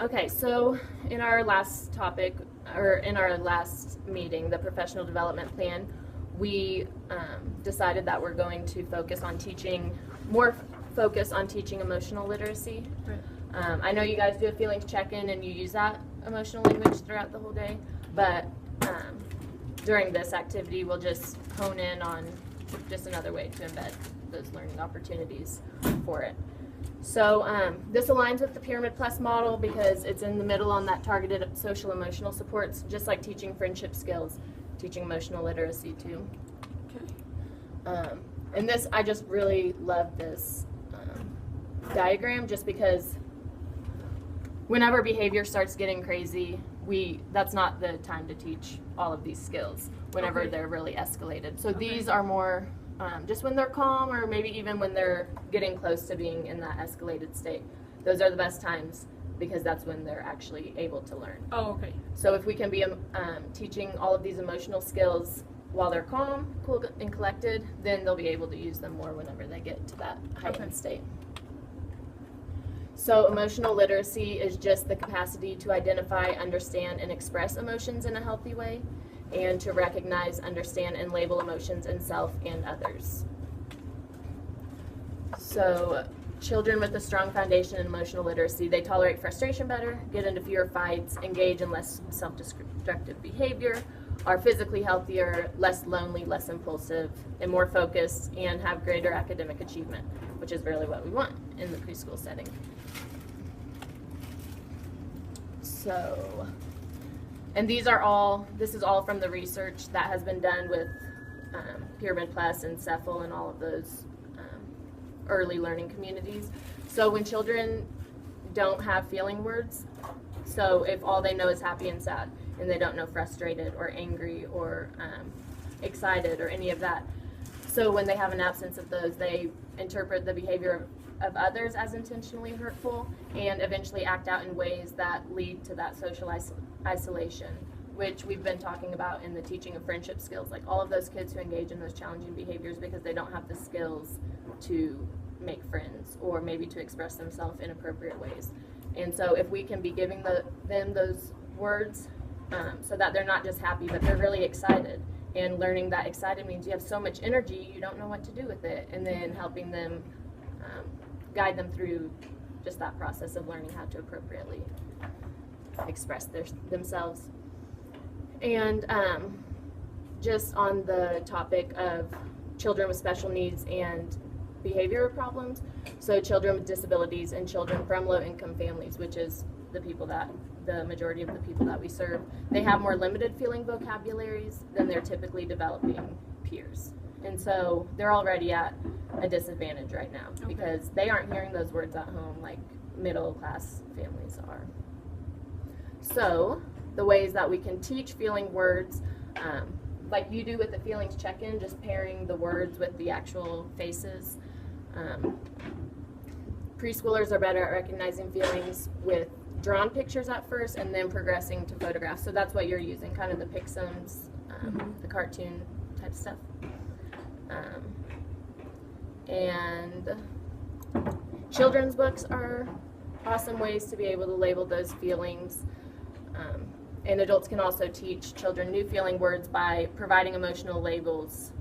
Okay, so in our last topic, or in our last meeting, the professional development plan, we decided that we're going to focus on teaching emotional literacy. Right. I know you guys do a feelings check-in and you use that emotional language throughout the whole day, but during this activity, we'll just hone in on just another way to embed those learning opportunities for it. So this aligns with the Pyramid Plus model because it's in the middle on that targeted social emotional supports, just like teaching friendship skills, teaching emotional literacy too. Okay. And this, I just really love this diagram just because whenever behavior starts getting crazy, that's not the time to teach all of these skills whenever they're really escalated. So these are more just when they're calm, or maybe even when they're getting close to being in that escalated state. Those are the best times because that's when they're actually able to learn. Oh, okay. So if we can be teaching all of these emotional skills while they're calm, cool, and collected, then they'll be able to use them more whenever they get to that heightened state. So emotional literacy is just the capacity to identify, understand, and express emotions in a healthy way, and to recognize, understand, and label emotions in self and others. So children with a strong foundation in emotional literacy, they tolerate frustration better, get into fewer fights, engage in less self-destructive behavior, are physically healthier, less lonely, less impulsive, and more focused, and have greater academic achievement, which is really what we want in the preschool setting. So, and this is all from the research that has been done with Pyramid Plus and CEFL and all of those early learning communities. So when children don't have feeling words, so if all they know is happy and sad, and they don't know frustrated or angry or excited or any of that, so when they have an absence of those, they interpret the behavior of others as intentionally hurtful and eventually act out in ways that lead to that social isolation, which we've been talking about in the teaching of friendship skills, like all of those kids who engage in those challenging behaviors because they don't have the skills to make friends or maybe to express themselves in appropriate ways. And so if we can be giving them those words so that they're not just happy, but they're really excited, and learning that excited means you have so much energy, you don't know what to do with it, and then helping them guide them through just that process of learning how to appropriately express themselves. And just on the topic of children with special needs and behavioral problems, so children with disabilities and children from low-income families, which is the majority of the people that we serve, they have more limited feeling vocabularies than their typically developing peers. And so they're already at a disadvantage right now because they aren't hearing those words at home like middle-class families are. So the ways that we can teach feeling words, like you do with the feelings check-in, just pairing the words with the actual faces. Preschoolers are better at recognizing feelings with drawn pictures at first and then progressing to photographs. So that's what you're using, kind of the Pixums, the cartoon type stuff. And children's books are awesome ways to be able to label those feelings. And adults can also teach children new feeling words by providing emotional labels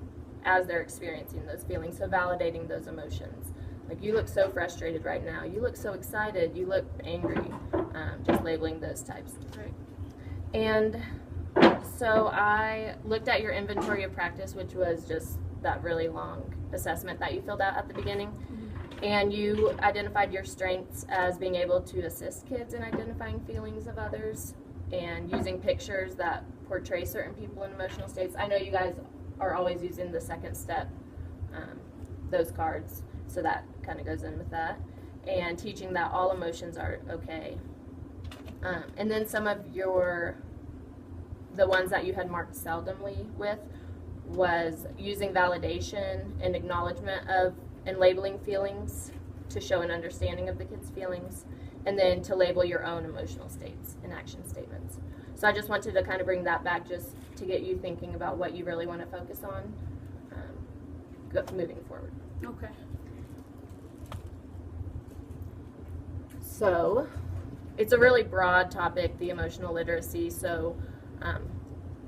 as they're experiencing those feelings, so validating those emotions. Like, you look so frustrated right now, you look so excited, you look angry, just labeling those types. Right. And so I looked at your inventory of practice, which was just that really long assessment that you filled out at the beginning. And you identified your strengths as being able to assist kids in identifying feelings of others and using pictures that portray certain people in emotional states. I know you guys are always using the second step, those cards, so that kind of goes in with that. And teaching that all emotions are okay. And then some of the ones that you had marked seldomly with was using validation and acknowledgement of and labeling feelings to show an understanding of the kids' feelings, and then to label your own emotional states and action statements. So I just wanted to kind of bring that back just to get you thinking about what you really want to focus on moving forward. Okay. So it's a really broad topic, the emotional literacy. So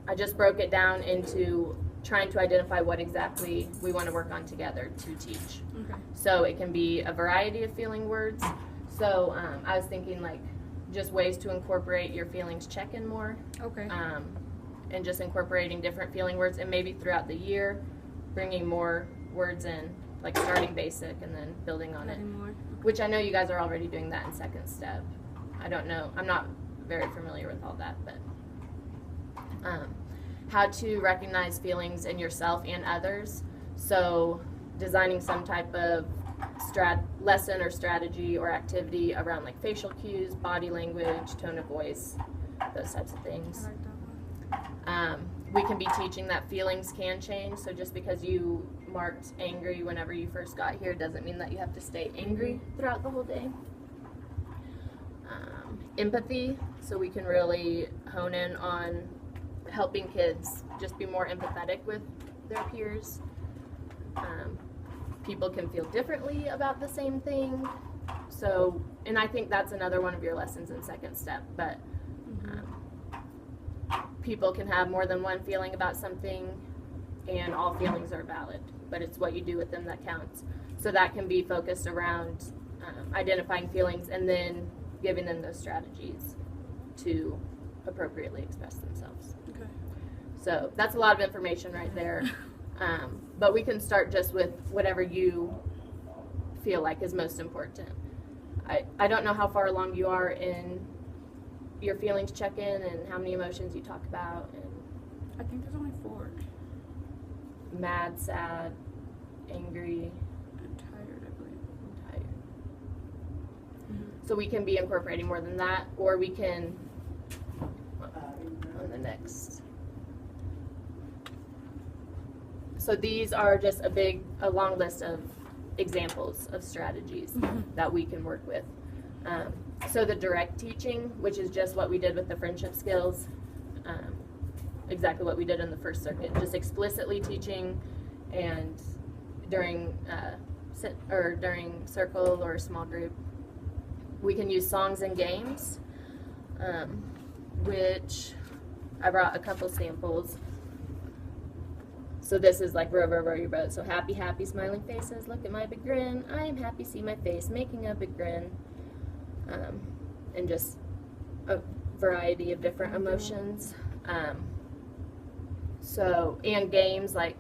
I just broke it down into trying to identify what exactly we want to work on together to teach. Okay. So it can be a variety of feeling words. So I was thinking like just ways to incorporate your feelings check-in more. Okay. And just incorporating different feeling words, and maybe throughout the year bringing more words in, like starting basic and then building on it. More. Which I know you guys are already doing that in second step. I don't know, I'm not very familiar with all that, but how to recognize feelings in yourself and others. So designing some type of lesson or strategy or activity around like facial cues, body language, tone of voice, those types of things. I like that one. We can be teaching that feelings can change. So just because you marked angry whenever you first got here doesn't mean that you have to stay angry throughout the whole day. Empathy, so we can really hone in on helping kids just be more empathetic with their peers. People can feel differently about the same thing. So, and I think that's another one of your lessons in second step, but people can have more than one feeling about something, and all feelings are valid, but it's what you do with them that counts. So that can be focused around identifying feelings and then giving them those strategies to appropriately express themselves. Okay. So that's a lot of information right there. But we can start just with whatever you feel like is most important. I don't know how far along you are in your feelings check-in and how many emotions you talk about. And I think there's only 4. mad, sad, angry, I'm tired, I believe. and tired. So we can be incorporating more than that, or we can, on the next. So these are just a long list of examples of strategies that we can work with. So the direct teaching, which is just what we did with the friendship skills, exactly what we did in the first circuit, just explicitly teaching, and during circle or small group, we can use songs and games, which I brought a couple samples. So this is like row, row, row your boat. So happy, happy, smiling faces, look at my big grin. I am happy, see my face, making a big grin. And just a variety of different emotions. And games like,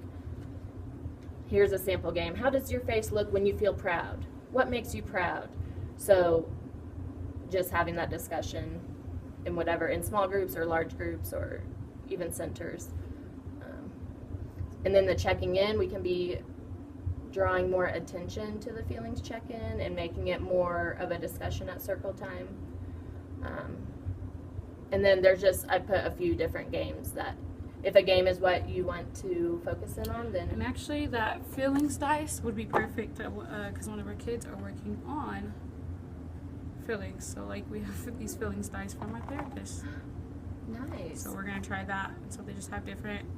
here's a sample game. How does your face look when you feel proud? What makes you proud? So just having that discussion in small groups or large groups or even centers. And then the checking in, we can be drawing more attention to the feelings check-in and making it more of a discussion at circle time. And then I put a few different games that if a game is what you want to focus in on, then... And actually that feelings dice would be perfect because one of our kids are working on feelings. So like we have these feelings dice from our therapist. Nice. So we're going to try that. So they just have different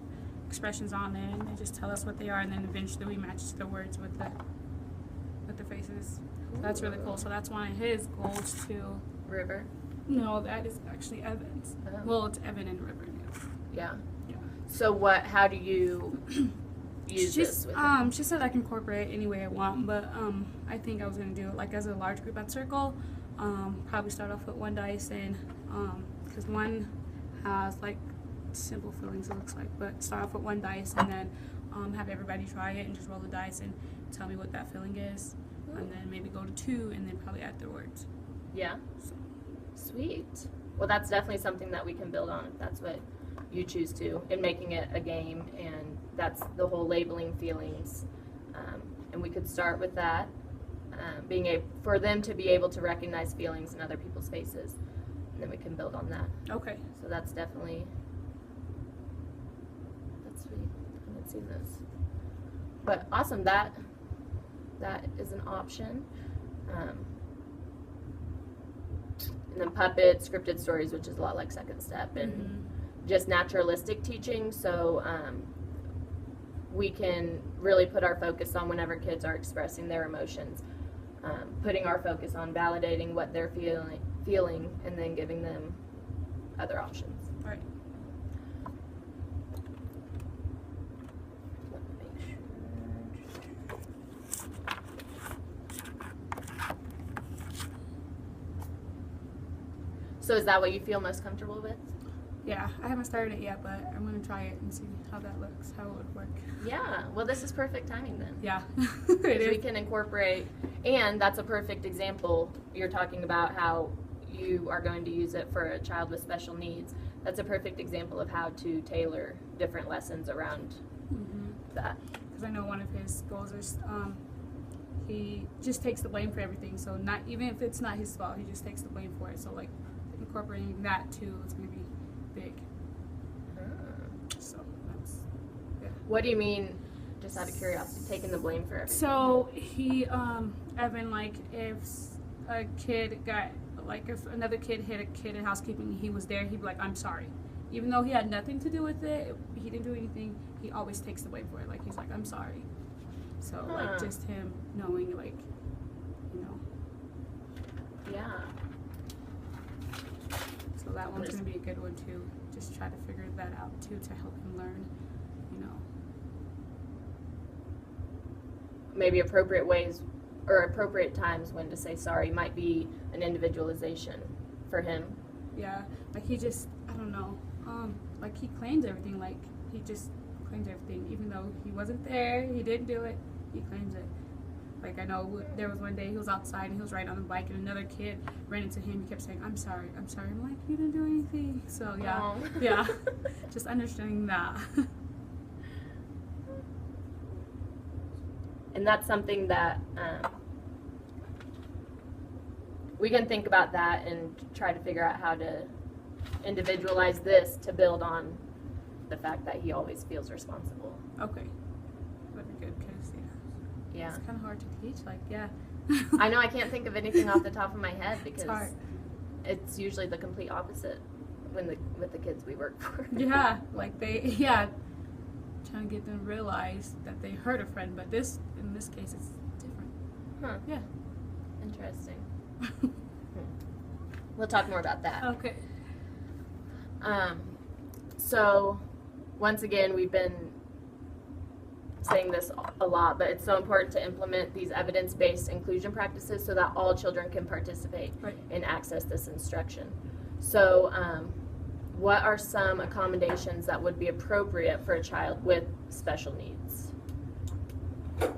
expressions on it, and they just tell us what they are, and then eventually we match the words with the faces. So that's really cool. So that's one of his goals too. River? No, that is actually Evan's. Oh. Well, it's Evan and River. Yeah. Yeah. So how do you use this with him? She said I can incorporate any way I want, but I think I was gonna do it like as a large group at circle. Probably start off with one dice, and because one has like simple feelings, it looks like, but start off with one dice and then have everybody try it and just roll the dice and tell me what that feeling is. And then maybe go to 2 and then probably add their words. Yeah. So. Sweet. Well, that's definitely something that we can build on if that's what you choose to, in making it a game, and that's the whole labeling feelings. And we could start with that, for them to be able to recognize feelings in other people's faces, and then we can build on that. Okay. So that's sweet. I haven't seen those. But awesome, that is an option. And then puppets, scripted stories, which is a lot like second step, and just naturalistic teaching. So we can really put our focus on whenever kids are expressing their emotions, putting our focus on validating what they're feeling and then giving them other options. Right. Let me make sure. So is that what you feel most comfortable with? Yeah, I haven't started it yet, but I'm gonna try it and see how that looks, how it would work. Yeah, well, this is perfect timing then. Yeah, Because it we is. can incorporate, and that's a perfect example. You're talking about how you are going to use it for a child with special needs. That's a perfect example of how to tailor different lessons around that. Because I know one of his goals is he just takes the blame for everything. So not even if it's not his fault, he just takes the blame for it. So like incorporating that too is gonna be big. So that's What do you mean, just out of curiosity, taking the blame for everything? So he, Evan, like if a kid got, like if another kid hit a kid in housekeeping, he was there, he'd be like, I'm sorry. Even though he had nothing to do with it, he didn't do anything, he always takes the blame for it. Like he's like, I'm sorry. So like just him knowing, like, you know. Yeah. So that one's gonna be a good one too. Just try to figure that out too to help him learn, you know. Maybe appropriate ways or appropriate times when to say sorry might be an individualization for him. Yeah, like he just, I don't know, like he claims everything, like he just claims everything, even though he wasn't there, he didn't do it, he claims it. Like I know there was one day he was outside and he was riding on the bike and another kid ran into him, he kept saying, I'm sorry. I'm like, you didn't do anything. So yeah, Aw. yeah, just understanding that. And that's something that we can think about that and try to figure out how to individualize this to build on the fact that he always feels responsible. Okay, that'd be good because Yeah. it's kind of hard to teach, like, yeah. I know I can't think of anything off the top of my head because It's hard. it's usually the complete opposite with the kids we work for. Yeah, like trying to get them to realize that they hurt a friend, but in this case, it's different. Huh. Yeah. Interesting. We'll talk more about that. Okay. So, once again, we've been saying this a lot, but it's so important to implement these evidence-based inclusion practices so that all children can participate and access this instruction. So, what are some accommodations that would be appropriate for a child with special needs? I'm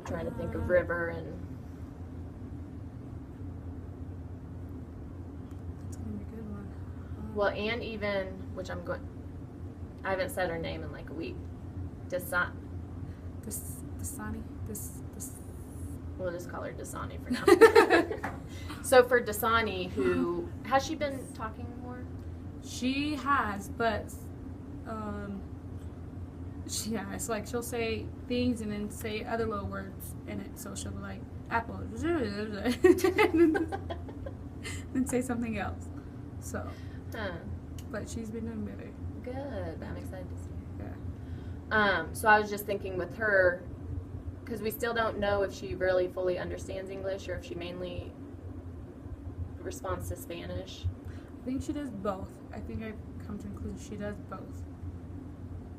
trying to think of River and... That's going to be a good one. Well, and even, which I haven't said her name in like a week. Dasani. We'll just call her Dasani for now. So for Dasani, who, has she been talking more? She has, but it's like she'll say things and then say other little words in it. So she'll be like, apple, and say something else. So, but she's been doing better. Good. I'm excited to see. Yeah. So I was just thinking with her, because we still don't know if she really fully understands English or if she mainly responds to Spanish. I think she does both. I think I've come to the conclusion she does both.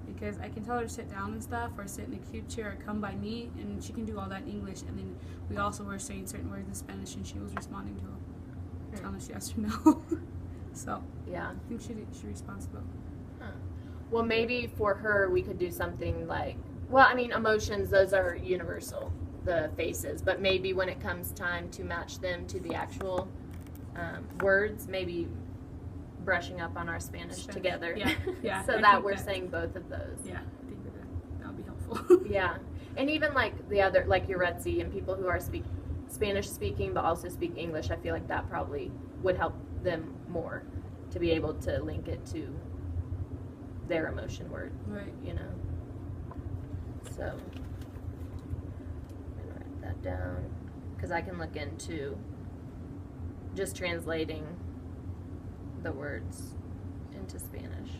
Because I can tell her to sit down and stuff, or sit in a cute chair, or come by me, and she can do all that in English. And then we also were saying certain words in Spanish, and she was responding to them, telling us yes or no. So Yeah. I think she responds to both. Well, maybe for her we could do something like, well, I mean, emotions, those are universal, the faces, but maybe when it comes time to match them to the actual words, maybe brushing up on our Spanish together. Yeah, yeah. So that we're saying both of those. Yeah, I think that would be helpful. Yeah. And even like the other, like your Retzi and people who are Spanish speaking but also speak English, I feel like that probably would help them more to be able to link it to their emotion word, Right. you know. So I'm gonna write that down because I can look into just translating the words into Spanish.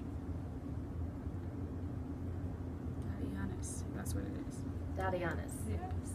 Daddy honest. That's what it is. Daddy honest. Yes.